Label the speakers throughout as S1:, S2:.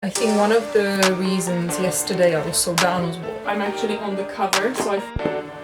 S1: I think one of the reasons yesterday I was so down was
S2: I'm actually on the cover,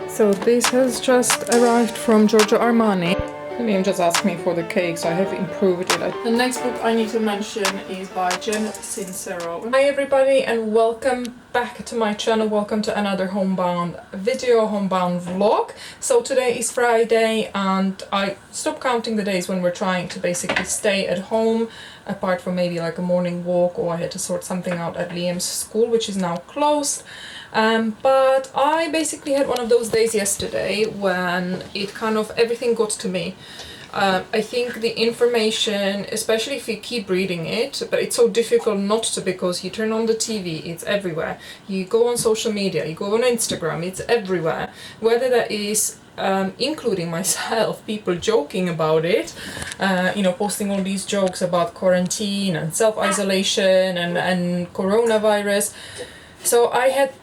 S1: so this has just arrived from Giorgio Armani. Liam just asked me for the cake, so I have improved it.
S2: The next book I need to mention is by Jen Sincero.
S1: Hi everybody and welcome back to my channel. Welcome to another homebound video, homebound vlog. So today is Friday and I stopped counting the days when we're trying to basically stay at home, apart from maybe like a morning walk, or I had to sort something out at Liam's school, which is now closed. But I basically had one of those days yesterday when it kind of everything got to me. I think the information, especially if you keep reading it, but it's so difficult not to, because you turn on the TV, it's everywhere. You go on social media, you go on Instagram, it's everywhere. Whether that is including myself, people joking about it, posting all these jokes about quarantine and self-isolation and coronavirus. So I had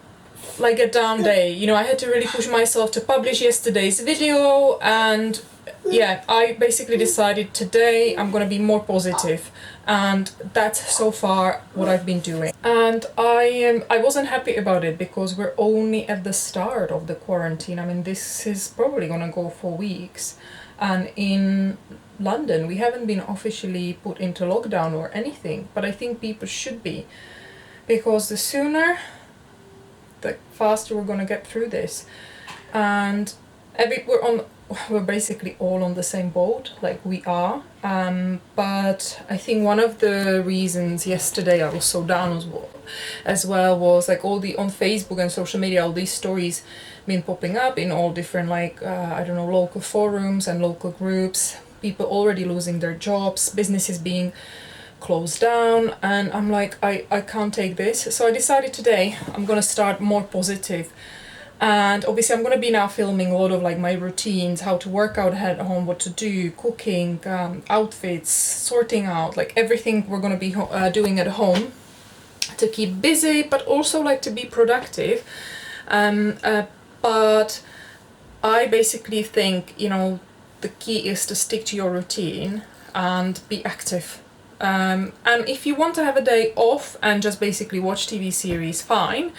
S1: like a down day, I had to really push myself to publish yesterday's video, and yeah, I basically decided today I'm gonna be more positive, and that's so far what I've been doing. And I wasn't happy about it because we're only at the start of the quarantine. I mean, this is probably gonna go for weeks, and in London we haven't been officially put into lockdown or anything, but I think people should be, because the sooner the faster we're gonna get through this. And we're basically all on the same boat, like we are. But I think one of the reasons yesterday I was so down as well was like on Facebook and social media, all these stories been popping up in all different local forums and local groups, people already losing their jobs, businesses being closed down, and I'm like, I can't take this. So I decided today I'm gonna start more positive. And obviously I'm gonna be now filming a lot of like my routines, how to work out at home, what to do, cooking, outfits, sorting out, like everything we're gonna be doing at home to keep busy, but also like to be productive. But I basically think, the key is to stick to your routine and be active. And if you want to have a day off and just basically watch TV series, fine,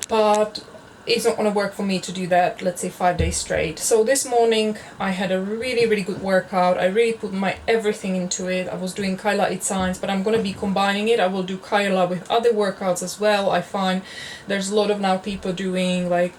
S1: but it's not going to work for me to do that, let's say 5 days straight. So this morning I had a really, really good workout. I really put my everything into it. I was doing Kyla Eat Science, but I'm going to be combining it. I will do Kyla with other workouts as well. I find there's a lot of now people doing like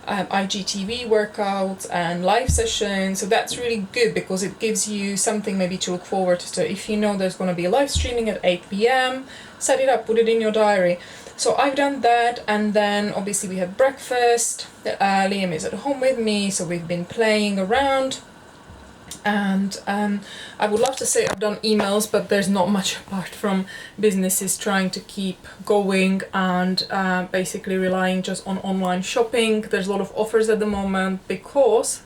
S1: IGTV workouts and live sessions, so that's really good because it gives you something maybe to look forward to. If you know there's going to be live streaming at 8 p.m, set it up, put it in your diary. So I've done that, and then obviously we had breakfast. Liam is at home with me, so we've been playing around. And I would love to say I've done emails, but there's not much apart from businesses trying to keep going and basically relying just on online shopping. There's a lot of offers at the moment because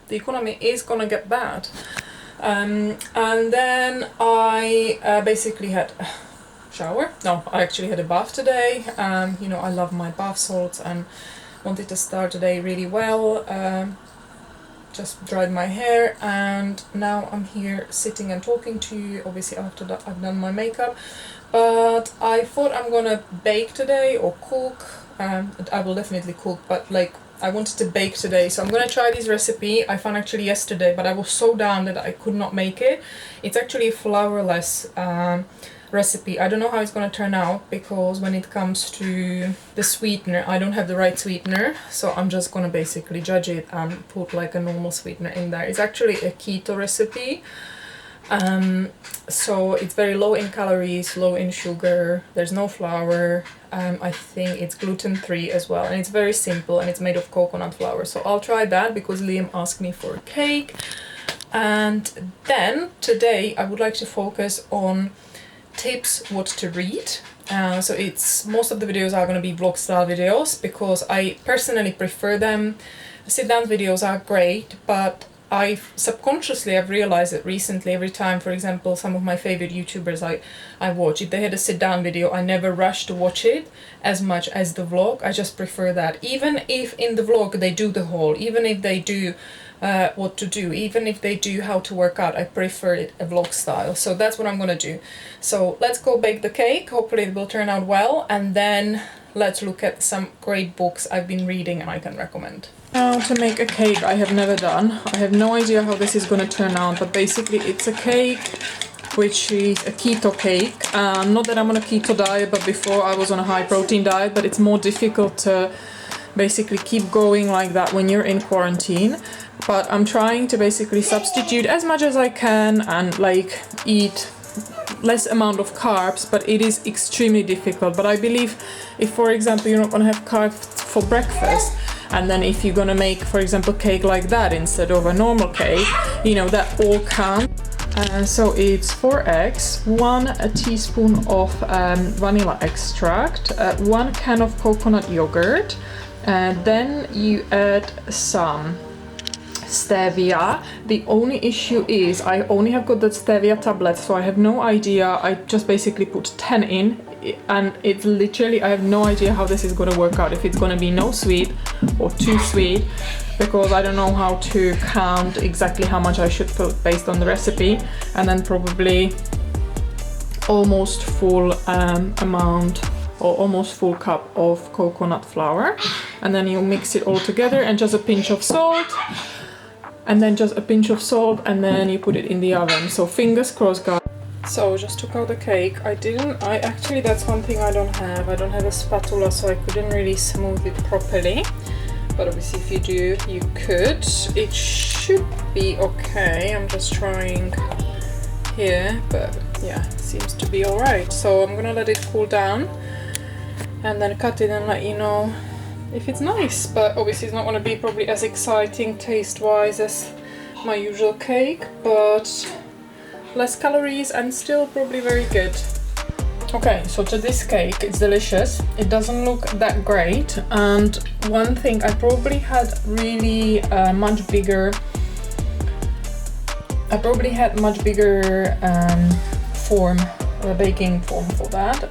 S1: the economy is gonna get bad. And then I basically had a shower. No, I actually had a bath today. I love my bath salts and wanted to start the day really well. Just dried my hair, and now I'm here sitting and talking to you. Obviously after that I've done my makeup, but I thought I'm gonna bake today or cook. I will definitely cook, but like I wanted to bake today, so I'm gonna try this recipe I found actually yesterday, but I was so down that I could not make it. It's actually a flourless recipe. I don't know how it's gonna turn out, because when it comes to the sweetener, I don't have the right sweetener, so I'm just gonna basically judge it and put like a normal sweetener in there. It's actually a keto recipe, so it's very low in calories, low in sugar, there's no flour. I think it's gluten-free as well, and it's very simple, and it's made of coconut flour. So I'll try that because Liam asked me for a cake. And then today I would like to focus on tips what to read. So it's most of the videos are going to be vlog style videos because I personally prefer them. Sit down videos are great, but I subconsciously have realized that recently, every time, for example, some of my favorite YouTubers I watch, if they had a sit down video, I never rush to watch it as much as the vlog. I just prefer that. Even if in the vlog they do the haul, even if they do what to do. Even if they do how to work out, I prefer it a vlog style. So that's what I'm gonna do. So let's go bake the cake. Hopefully it will turn out well, and then let's look at some great books I've been reading and I can recommend. Now to make a cake I have never done. I have no idea how this is gonna turn out, but basically it's a cake which is a keto cake. Not that I'm on a keto diet, but before I was on a high protein diet, but it's more difficult to basically keep going like that when you're in quarantine. But I'm trying to basically substitute as much as I can and like eat less amount of carbs, but it is extremely difficult. But I believe if, for example, you're not gonna have carbs for breakfast, and then if you're gonna make, for example, cake like that instead of a normal cake, you know, that all counts. So it's 4 eggs, 1 teaspoon of vanilla extract, 1 can of coconut yogurt, and then you add some stevia. The only issue is I only have got the stevia tablet, so I have no idea. I just basically put 10 in, and it's literally, I have no idea how this is going to work out, if it's going to be no sweet or too sweet, because I don't know how to count exactly how much I should put based on the recipe. And then probably almost full amount or almost full cup of coconut flour, and then you mix it all together, and just a pinch of salt, and then just a pinch of salt, and then you put it in the oven. So fingers crossed, guys. So just took out the cake. I actually, that's one thing I don't have a spatula, so I couldn't really smooth it properly. But obviously if you do, you could. It should be okay. I'm just trying here, but yeah, it seems to be alright. So I'm gonna let it cool down and then cut it and let you know if it's nice. But obviously it's not gonna be probably as exciting taste-wise as my usual cake, but less calories and still probably very good. Okay, so to this cake, it's delicious. It doesn't look that great, and one thing, I probably had really much bigger form, baking form for that,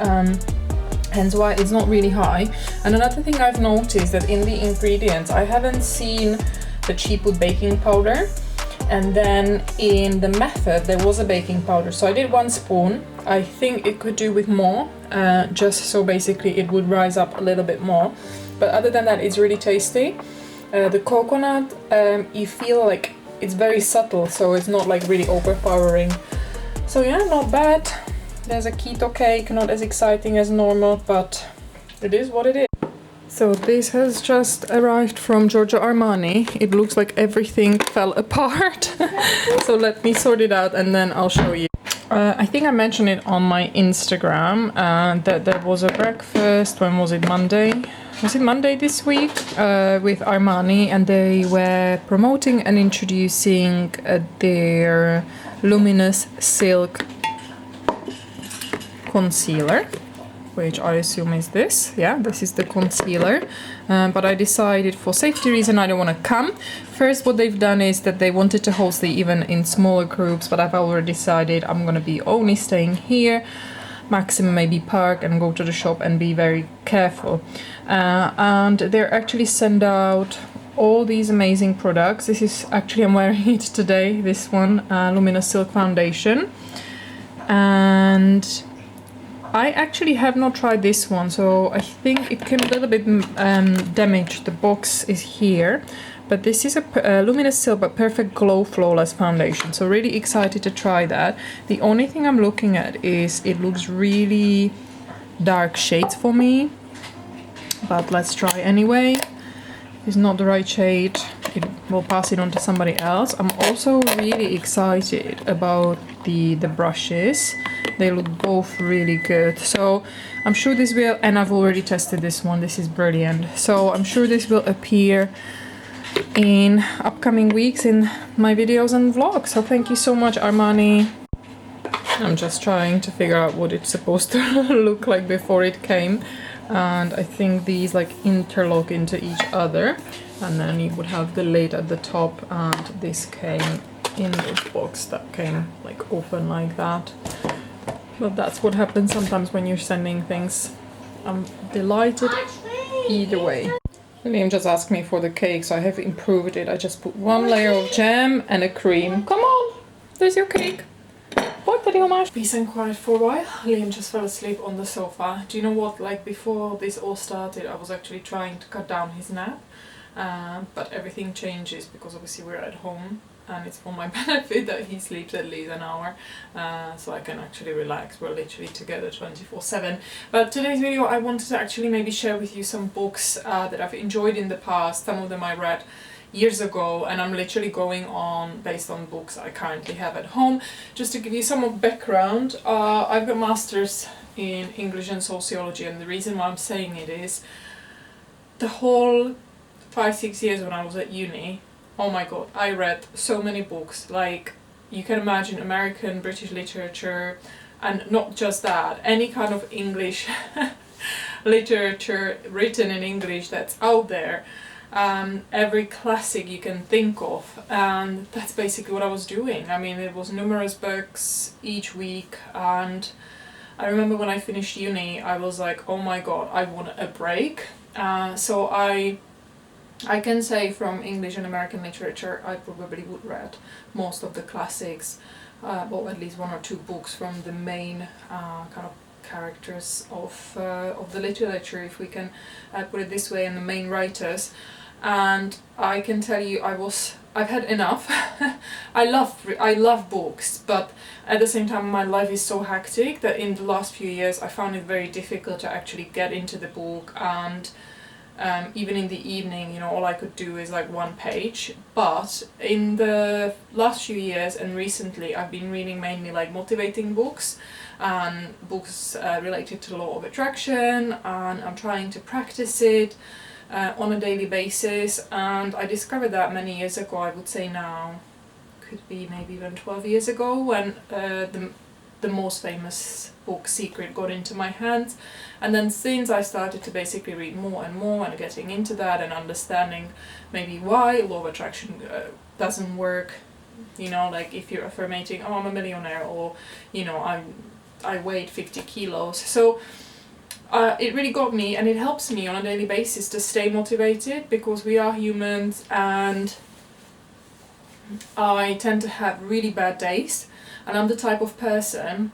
S1: hence why it's not really high. And another thing I've noticed that in the ingredients, I haven't seen that she put baking powder, and then in the method there was a baking powder, so I did 1 spoon. I think it could do with more, just so basically it would rise up a little bit more. But other than that, it's really tasty. The coconut, you feel like it's very subtle, so it's not like really overpowering. So yeah, not bad. There's a keto cake, not as exciting as normal, but it is what it is. So this has just arrived from Giorgio Armani. It looks like everything fell apart. So let me sort it out and then I'll show you. I think I mentioned it on my Instagram that there was a breakfast. When was it? Monday? Was it Monday this week? With Armani, and they were promoting and introducing their luminous silk concealer, which I assume is this. Yeah, this is the concealer. But I decided for safety reason I don't want to come. First, what they've done is that they wanted to host the event in smaller groups, but I've already decided I'm going to be only staying here, maximum maybe park and go to the shop and be very careful. And they're actually send out all these amazing products. This is actually, I'm wearing it today, this one, Luminous Silk Foundation. And I actually have not tried this one, so I think it came a little bit damaged. The box is here, but this is a Luminous Silk but Perfect Glow Flawless Foundation, so really excited to try that. The only thing I'm looking at is it looks really dark shades for me, but let's try anyway. If it's not the right shade, it will pass it on to somebody else. I'm also really excited about the brushes. They look both really good, so I'm sure this will, and I've already tested this one, this is brilliant, so I'm sure this will appear in upcoming weeks in my videos and vlogs. So thank you so much, Armani. I'm just trying to figure out what it's supposed to look like before it came, and I think these like interlock into each other, and then you would have the lid at the top, and this came in this box that came like open like that. But that's what happens sometimes when you're sending things. I'm delighted either way. Liam just asked me for the cake, so I have improved it. I just put one layer of jam and a cream. Come on, there's your cake. What the hell?
S2: Peace and quiet for a while. Liam just fell asleep on the sofa. Do you know what? Like before this all started, I was actually trying to cut down his nap, but everything changes because obviously we're at home, and it's for my benefit that he sleeps at least an hour, so I can actually relax. We're literally together 24/7. But today's video, I wanted to actually maybe share with you some books that I've enjoyed in the past. Some of them I read years ago, and I'm literally going on based on books I currently have at home. Just to give you some of background, I've got masters in English and sociology, and the reason why I'm saying it is the whole 5-6 years when I was at uni, oh my god, I read so many books. Like, you can imagine American, British literature, and not just that, any kind of English literature written in English that's out there. Every classic you can think of, and that's basically what I was doing. I mean, it was numerous books each week, and I remember when I finished uni, I was like, oh my god, I want a break. So I can say from English and American literature, I probably would read most of the classics, or at least one or two books from the main kind of characters of the literature, if we can put it this way, and the main writers. And I can tell you, I've had enough. I love books, but at the same time my life is so hectic that in the last few years I found it very difficult to actually get into the book, and even in the evening, you know, all I could do is like one page. But in the last few years and recently, I've been reading mainly like motivating books, and books related to law of attraction, and I'm trying to practice it on a daily basis. And I discovered that many years ago, I would say now, could be maybe even 12 years ago, when the most famous book Secret got into my hands. And then since I started to basically read more and more and getting into that and understanding maybe why law of attraction doesn't work, you know, like if you're affirmating, oh, I'm a millionaire, or, you know, I weighed 50 kilos. So it really got me, and it helps me on a daily basis to stay motivated, because we are humans, and I tend to have really bad days, and I'm the type of person,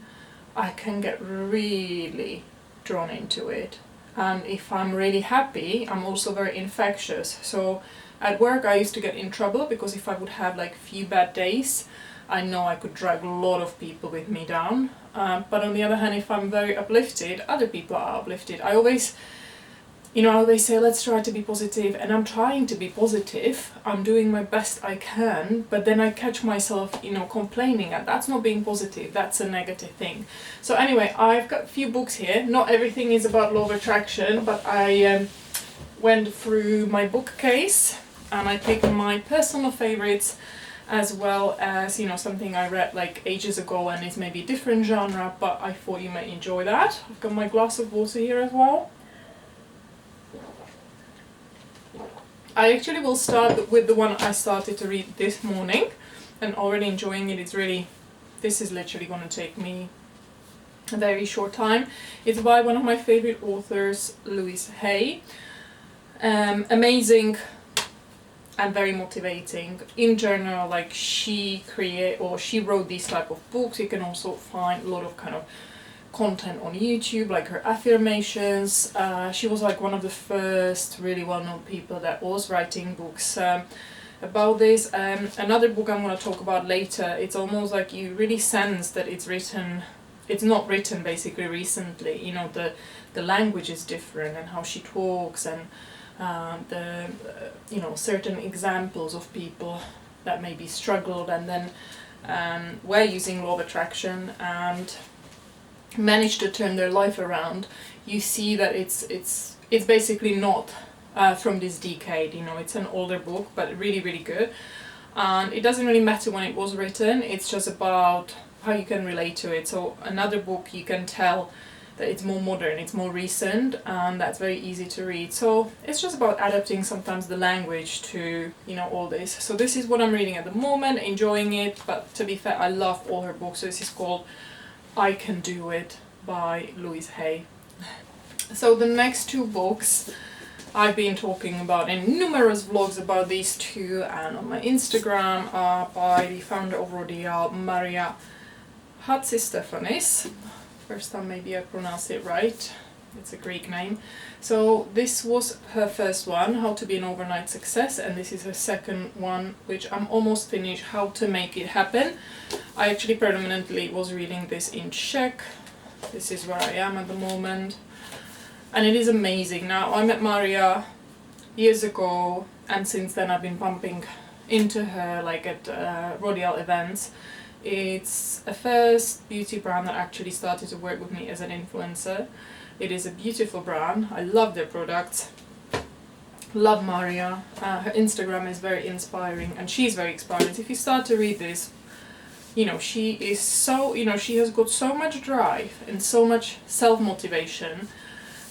S2: I can get really drawn into it. And if I'm really happy, I'm also very infectious. So at work I used to get in trouble, because if I would have like a few bad days, I know I could drag a lot of people with me down. But on the other hand, if I'm very uplifted, other people are uplifted. I always say, let's try to be positive, and I'm trying to be positive. I'm doing my best I can, but then I catch myself, you know, complaining, and that's not being positive, that's a negative thing. So anyway, I've got a few books here. Not everything is about law of attraction, but I went through my bookcase, and I picked my personal favorites, as well as, you know, something I read like ages ago and it's maybe a different genre, but I thought you might enjoy that. I've got my glass of water here as well. I actually will start with the one I started to read this morning, and already enjoying it. This is literally going to take me a very short time. It's by one of my favorite authors, Louise Hay. Amazing and very motivating. In general, like she wrote these type of books. You can also find a lot of kind of content on YouTube, like her affirmations. She was like one of the first really well-known people that was writing books about this. Another book I'm going to talk about later, it's almost like you really sense that it's not written basically recently, you know, the language is different, and how she talks, and you know, certain examples of people that maybe struggled and then were using law of attraction and managed to turn their life around. You see that it's basically not from this decade, you know, it's an older book, but really, really good. And it doesn't really matter when it was written, it's just about how you can relate to it. So another book, you can tell that it's more modern, it's more recent, and that's very easy to read. So it's just about adapting sometimes the language to, you know, all this. So this is what I'm reading at the moment, enjoying it, but to be fair, I love all her books. So this is called I Can Do It by Louise Hay. So the next two books I've been talking about in numerous vlogs about these two, and on my Instagram by the founder of Rodial, Maria Hatzistefanis. First time maybe I pronounced it right. It's a Greek name. So this was her first one, How to Be an Overnight Success, and this is her second one, which I'm almost finished, How to Make It Happen. I actually permanently was reading this in Czech. This is where I am at the moment. And it is amazing. Now, I met Maria years ago, and since then I've been bumping into her like at Rodial events. It's a first beauty brand that actually started to work with me as an influencer. It is a beautiful brand. I love their products. Love Maria. Her Instagram is very inspiring, and she's very inspiring. If you start to read this, you know, she is so, you know, she has got so much drive and so much self-motivation.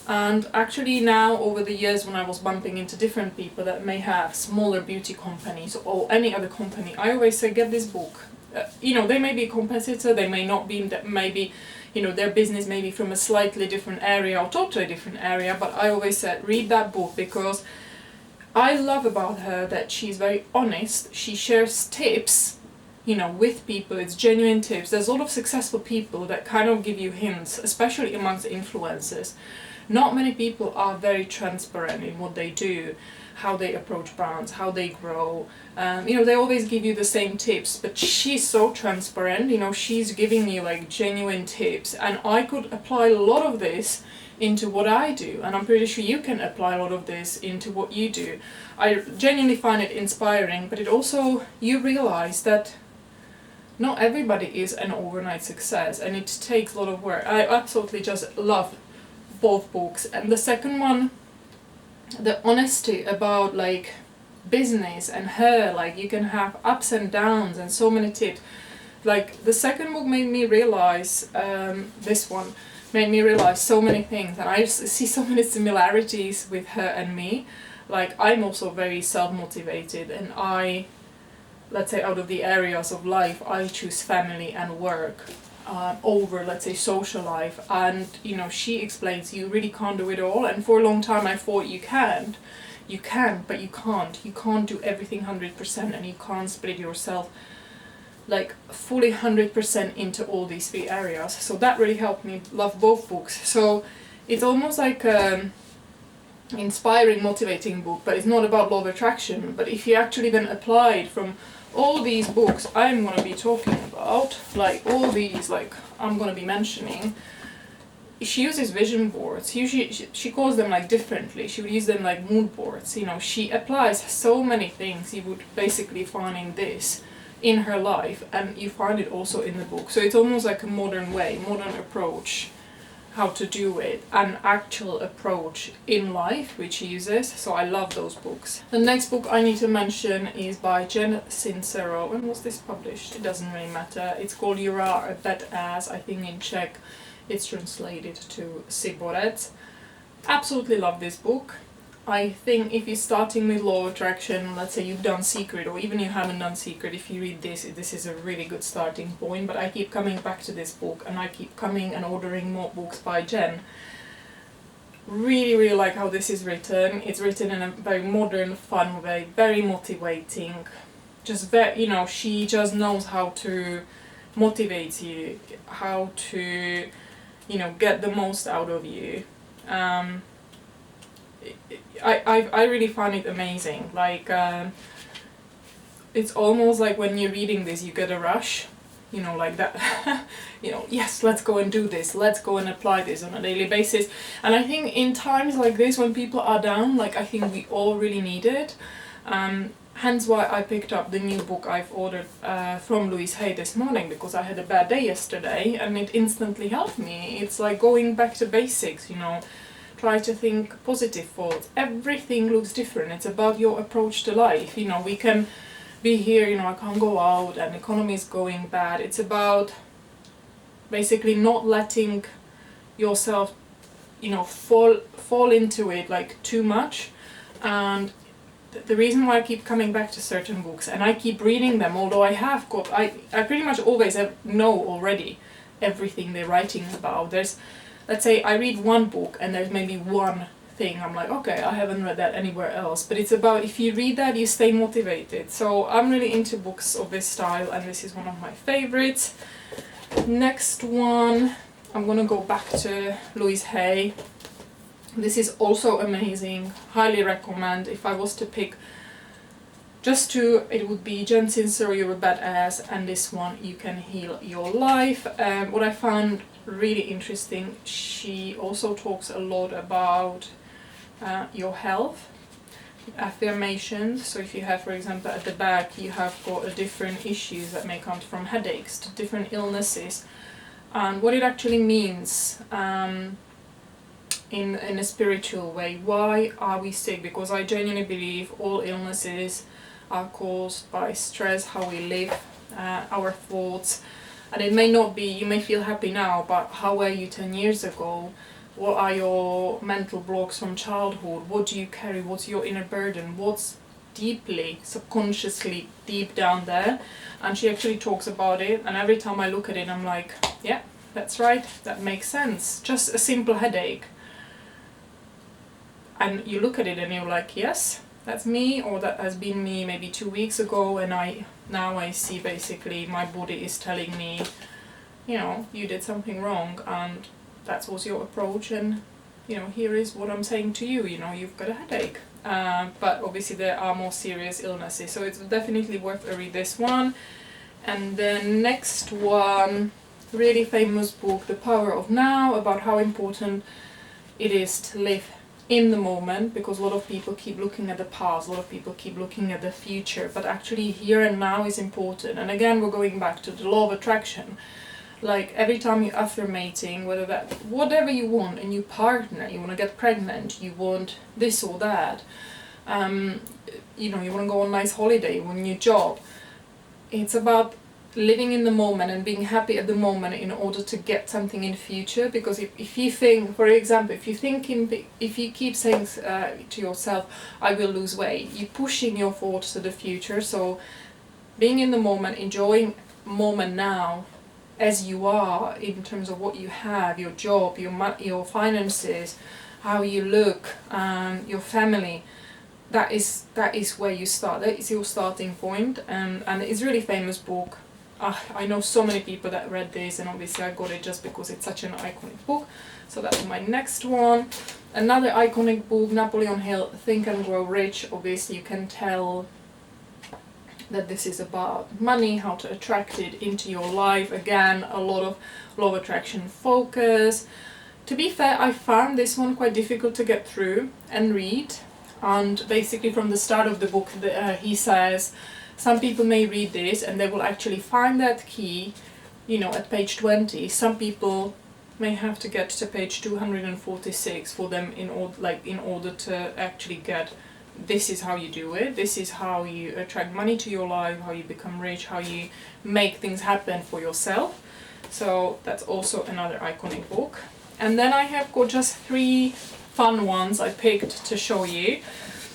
S2: And actually now, over the years, when I was bumping into different people that may have smaller beauty companies or any other company, I always say, get this book. You know, they may be a competitor, they may not be, maybe, you know, their business may be from a slightly different area or totally different area, but I always said, read that book, because I love about her that she's very honest. She shares tips, you know, with people. It's genuine tips. There's a lot of successful people that kind of give you hints, especially amongst influencers. Not many people are very transparent in what they do, how they approach brands, how they grow. You know, they always give you the same tips, but she's so transparent. You know, she's giving you like genuine tips, and I could apply a lot of this into what I do, and I'm pretty sure you can apply a lot of this into what you do. I genuinely find it inspiring, but it also, you realize that not everybody is an overnight success, and it takes a lot of work. I absolutely just love both books. And the second one, the honesty about like business and her, like you can have ups and downs and so many tips. Like the second book made me realize, this one made me realize so many things, and I see so many similarities with her and me. Like I'm also very self-motivated, and I, let's say, out of the areas of life, I choose family and work over, let's say, social life. And you know, she explains you really can't do it all, and for a long time I thought you can, but you can't do everything 100%, and you can't split yourself like fully 100% into all these three areas. So that really helped me love both books. So it's almost like inspiring, motivating book, but it's not about law of attraction. But if you actually then apply it from all these books I'm going to be talking about, like all these, like I'm going to be mentioning, she uses vision boards. Usually she calls them like differently. She would use them like mood boards. You know, she applies so many things you would basically find in this in her life, and you find it also in the book. So it's almost like a modern way, modern approach how to do it, an actual approach in life which she uses. So I love those books. The next book I need to mention is by Jen Sincero. When was this published? It doesn't really matter. It's called Urata, Badass. I think in Czech it's translated to Siborec. Absolutely love this book. I think if you're starting with law of attraction, let's say you've done Secret, or even you haven't done Secret, if you read this, this is a really good starting point. But I keep coming back to this book, and I keep coming and ordering more books by Jen. Really, really like how this is written. It's written in a very modern, fun way, very motivating. Just very, you know, she just knows how to motivate you, how to, you know, get the most out of you. I really find it amazing. Like it's almost like when you're reading this you get a rush, you know, like that. You know, yes, let's go and do this, let's go and apply this on a daily basis. And I think in times like this when people are down, like I think we all really need it. Hence why I picked up the new book I've ordered from Louise Hay this morning, because I had a bad day yesterday and it instantly helped me. It's like going back to basics, you know. Try to think positive thoughts. Everything looks different. It's about your approach to life. You know, we can be here, you know, I can't go out and economy is going bad. It's about basically not letting yourself, you know, fall into it like too much. And the reason why I keep coming back to certain books and I keep reading them, although I have got, I pretty much always know already everything they're writing about. There's, let's say I read one book and there's maybe one thing. I'm like, okay, I haven't read that anywhere else. But it's about, if you read that, you stay motivated. So I'm really into books of this style, and this is one of my favorites. Next one, I'm gonna go back to Louise Hay. This is also amazing, highly recommend. If I was to pick just two, it would be Jen Sincero, You're a Badass, and this one, You Can Heal Your Life. What I found really interesting, she also talks a lot about your health, affirmations. So if you have, for example, at the back, you have got different issues that may come from headaches to different illnesses, and what it actually means in a spiritual way. Why are we sick? Because I genuinely believe all illnesses are caused by stress, how we live, our thoughts. And it may not be, you may feel happy now, but how were you 10 years ago? What are your mental blocks from childhood? What do you carry? What's your inner burden? What's deeply, subconsciously, deep down there? And she actually talks about it, and every time I look at it, I'm like, yeah, that's right, that makes sense. Just a simple headache. And you look at it and you're like, yes, that's me, or that has been me maybe 2 weeks ago, and now I see basically my body is telling me, you know, you did something wrong, and that was your approach, and you know, here is what I'm saying to you, you know, you've got a headache. But obviously there are more serious illnesses, so it's definitely worth a read, this one. And then next one, really famous book, The Power of Now, about how important it is to live in the moment, because a lot of people keep looking at the past, a lot of people keep looking at the future, but actually here and now is important. And again, we're going back to the law of attraction. Like every time you're affirmating, whether that, whatever you want, a new partner, you want to get pregnant, you want this or that, you know, you want to go on a nice holiday, you want a new job. It's about living in the moment and being happy at the moment in order to get something in the future. Because if you think, for example, if you keep saying to yourself, I will lose weight, you're pushing your thoughts to the future. So being in the moment, enjoying moment now as you are, in terms of what you have, your job, your finances, how you look, your family, that is where you start. That is your starting point. And it's a really famous book. I know so many people that read this, and obviously I got it just because it's such an iconic book. So that's my next one. Another iconic book, Napoleon Hill, Think and Grow Rich. Obviously you can tell that this is about money, how to attract it into your life. Again, a lot of law of attraction focus. To be fair, I found this one quite difficult to get through and read. And basically from the start of the book, he says, some people may read this and they will actually find that key, you know, at page 20. Some people may have to get to page 246 for them in order to actually get, this is how you do it, this is how you attract money to your life, how you become rich, how you make things happen for yourself. So that's also another iconic book. And then I have got just 3 fun ones I picked to show you.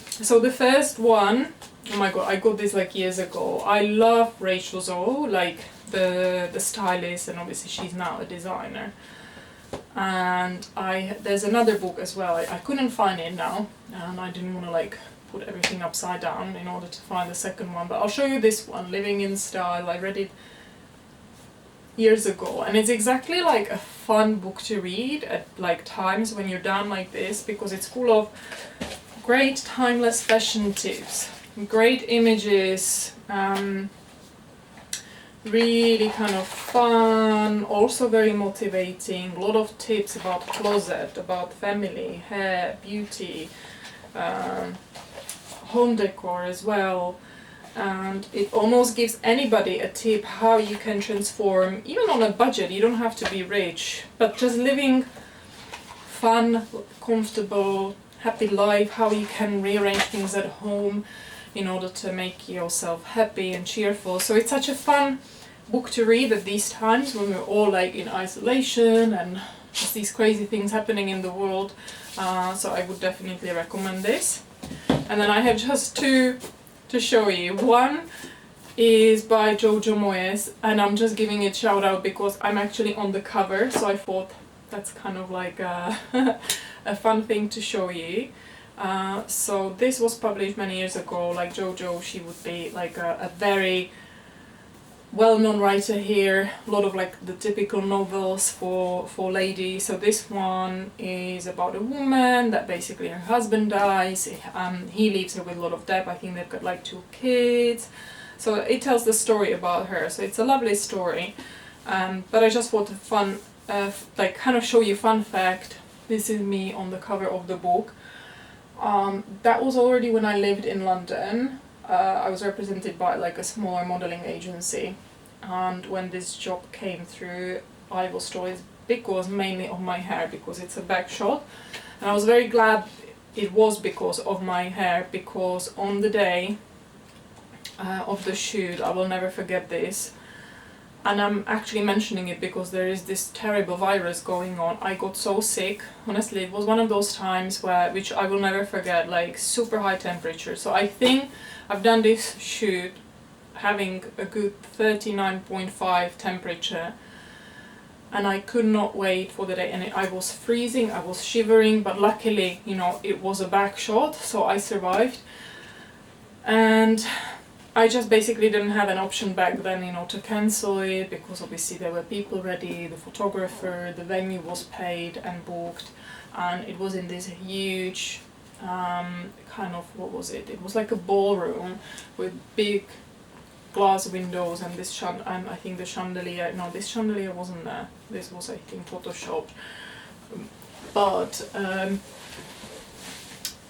S2: So the first one, oh my god, I got this like years ago. I love Rachel Zoe, like the stylist, and obviously she's now a designer. And there's another book as well. I couldn't find it now, and I didn't want to like put everything upside down in order to find the second one. But I'll show you this one, Living in Style. I read it years ago, and it's exactly like a fun book to read at like times when you're down like this, because it's full of great timeless fashion tips, great images, really kind of fun, also very motivating, a lot of tips about closet, about family, hair, beauty, home decor as well. And it almost gives anybody a tip how you can transform, even on a budget. You don't have to be rich, but just living fun, comfortable, happy life, how you can rearrange things at home in order to make yourself happy and cheerful. So it's such a fun book to read at these times when we're all like in isolation and just these crazy things happening in the world. So I would definitely recommend this. And then I have just 2 to show you. One is by Jojo Moyes, and I'm just giving it shout out because I'm actually on the cover, so I thought that's kind of like a a fun thing to show you. So this was published many years ago. Like Jojo, she would be like a very well-known writer here. A lot of like the typical novels for ladies. So this one is about a woman that basically her husband dies. He leaves her with a lot of debt. I think they've got like 2 kids. So it tells the story about her. So it's a lovely story. But I just thought fun, like kind of show you fun fact. This is me on the cover of the book. That was already when I lived in London. I was represented by like a smaller modelling agency, and when this job came through, I was told it's because mainly of my hair, because it's a back shot, and I was very glad it was because of my hair, because on the day of the shoot, I will never forget this. And I'm actually mentioning it because there is this terrible virus going on. I got so sick. Honestly, it was one of those times which I will never forget, like super high temperature. So I think I've done this shoot having a good 39.5 temperature. And I could not wait for the day. And I was freezing, I was shivering, but luckily, you know, it was a back shot, so I survived. And I just basically didn't have an option back then, you know, to cancel it, because obviously there were people ready, the photographer, the venue was paid and booked, and it was in this huge kind of, what was it? It was like a ballroom with big glass windows and this I think the chandelier, no, this chandelier wasn't there. This was, I think, photoshopped. But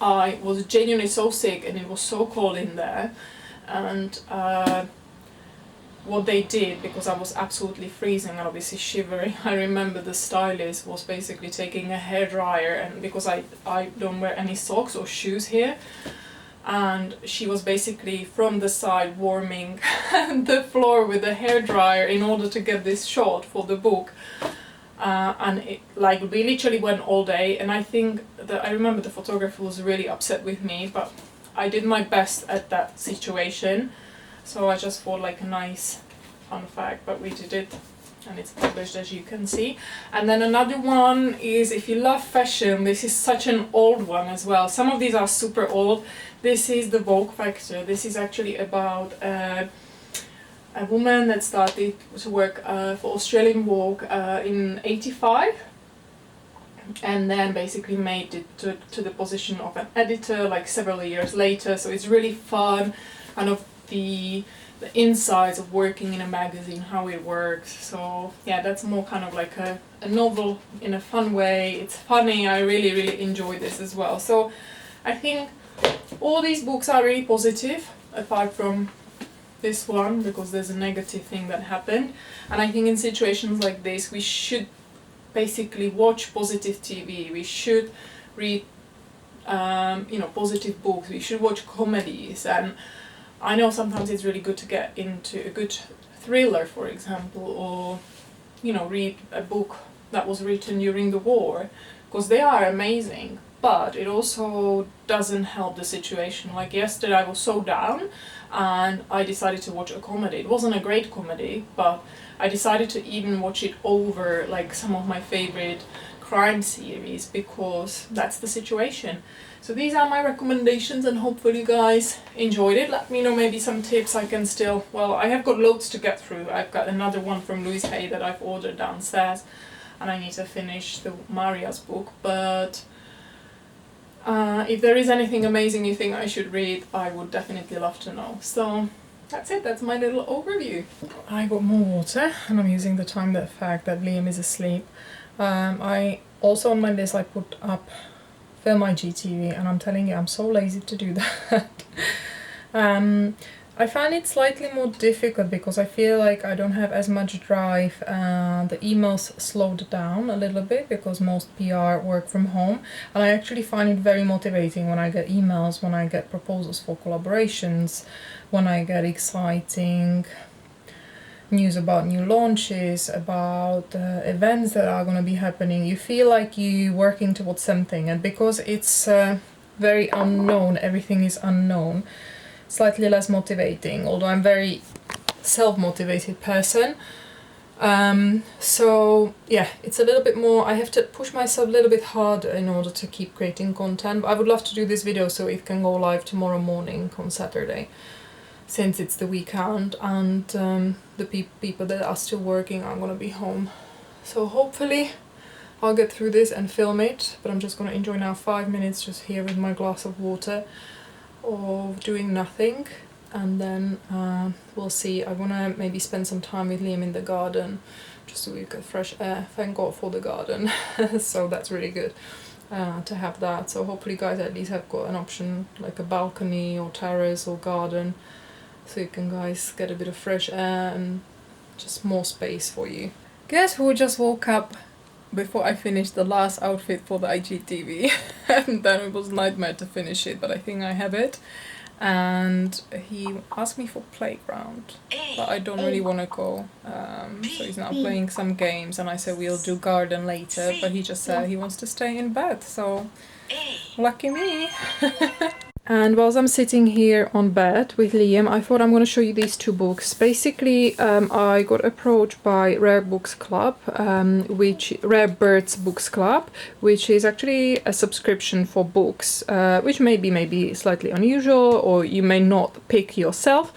S2: I was genuinely so sick and it was so cold in there. And what they did, because I was absolutely freezing and obviously shivering, I remember the stylist was basically taking a hairdryer, and because I don't wear any socks or shoes here, and she was basically from the side warming the floor with a hairdryer in order to get this shot for the book. And it, like, we literally went all day, and I think that I remember the photographer was really upset with me, but I did my best at that situation, so I just thought like a nice fun fact, but we did it and it's published, as you can see. And then another one is, if you love fashion, this is such an old one as well. Some of these are super old. This is the Vogue Factor. This is actually about a woman that started to work for Australian Vogue in '85. And then basically made it to the position of an editor like several years later. So it's really fun, kind of the insides of working in a magazine, how it works. So yeah, that's more kind of like a novel in a fun way. It's funny, I really enjoy this as well. So I think all these books are really positive, apart from this one, because there's a negative thing that happened. And I think in situations like this, we should basically watch positive TV, we should read positive books, we should watch comedies. And I know sometimes it's really good to get into a good thriller, for example, or read a book that was written during the war, because they are amazing, but it also doesn't help the situation. Like yesterday I was so down and I decided to watch a comedy. It wasn't a great comedy, but I decided to even watch it over like some of my favorite crime series, because that's the situation. So these are my recommendations, and hopefully you guys enjoyed it. Let me know maybe some tips I can still, well, I have got loads to get through. I've got another one from Louise Hay that I've ordered downstairs, and I need to finish the Maria's book. But if there is anything amazing you think I should read, I would definitely love to know. So that's it, that's my little overview. I got more water, and I'm using the time the fact that Liam is asleep. I also, on my list, I put up film IGTV, and I'm telling you, I'm so lazy to do that. I find it slightly more difficult because I feel like I don't have as much drive. The emails slowed down a little bit because most PR work from home, and I actually find it very motivating when I get emails, when I get proposals for collaborations, when I get exciting news about new launches, about events that are going to be happening. You feel like you're working towards something, and because it's very unknown, everything is unknown, slightly less motivating, although I'm very self-motivated person.
S1: So yeah, it's a little bit more, I have to push myself a little bit harder in order to keep creating content. I would love to do this video so it can go live tomorrow morning on Saturday, since it's the weekend and the people that are still working are gonna be home. So hopefully I'll get through this and film it, but I'm just gonna enjoy now 5 minutes just here with my glass of water or doing nothing, and then we'll see. I wanna maybe spend some time with Liam in the garden just so we get fresh air. Thank God for the garden. So that's really good to have that. So hopefully guys at least have got an option like a balcony or terrace or garden, so you can guys get a bit of fresh air and just more space for you. Guess who just woke up before I finished the last outfit for the IGTV. And then it was a nightmare to finish it, but I think I have it. And he asked me for playground, but I don't really want to go. So he's now playing some games, and I said we'll do garden later, but he just said he wants to stay in bed, so lucky me. And whilst I'm sitting here on bed with Liam, I thought I'm going to show you these two books. Basically, I got approached by Rare Books Club, Rare Birds Books Club, which is actually a subscription for books, which may be slightly unusual, or you may not pick yourself.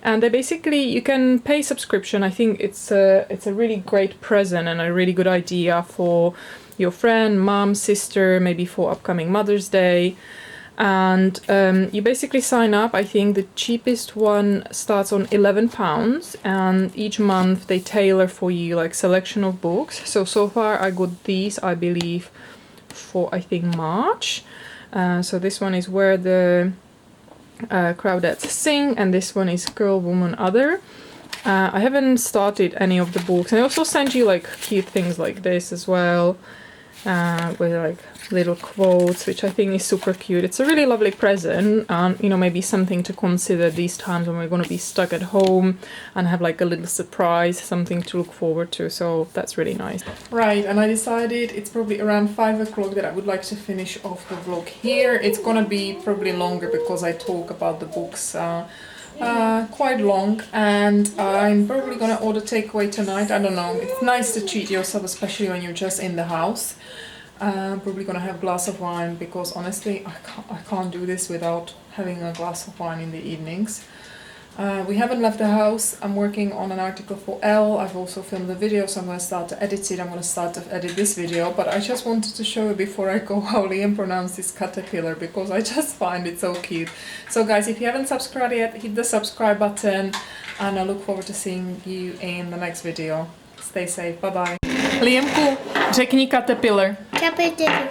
S1: And they basically, you can pay subscription. I think it's a really great present and a really good idea for your friend, mom, sister, maybe for upcoming Mother's Day. And you basically sign up. I think the cheapest one starts on £11, and each month they tailor for you like selection of books. So far I got these, I believe, for I think March. So this one is Where the Crawdads Sing, and this one is Girl, Woman, Other. I haven't started any of the books. I also send you like cute things like this as well, with like little quotes, which I think is super cute. It's a really lovely present, and you know, maybe something to consider these times when we're going to be stuck at home and have like a little surprise, something to look forward to. So that's really nice. Right, and I decided it's probably around 5 o'clock that I would like to finish off the vlog here. It's gonna be probably longer because I talk about the books quite long, and I'm probably gonna order takeaway tonight. I don't know, it's nice to treat yourself, especially when you're just in the house. Probably gonna have a glass of wine, because honestly I can't do this without having a glass of wine in the evenings. We haven't left the house. I'm working on an article for Elle. I've also filmed the video, so I'm going to start to edit it. I'm going to start to edit this video, but I just wanted to show you before I go how Liam pronounces caterpillar, because I just find it so cute. So guys, if you haven't subscribed yet, hit the subscribe button, and I look forward to seeing you in the next video. Stay safe, bye bye. Liamku, řekni caterpillar.
S3: Caterpillar.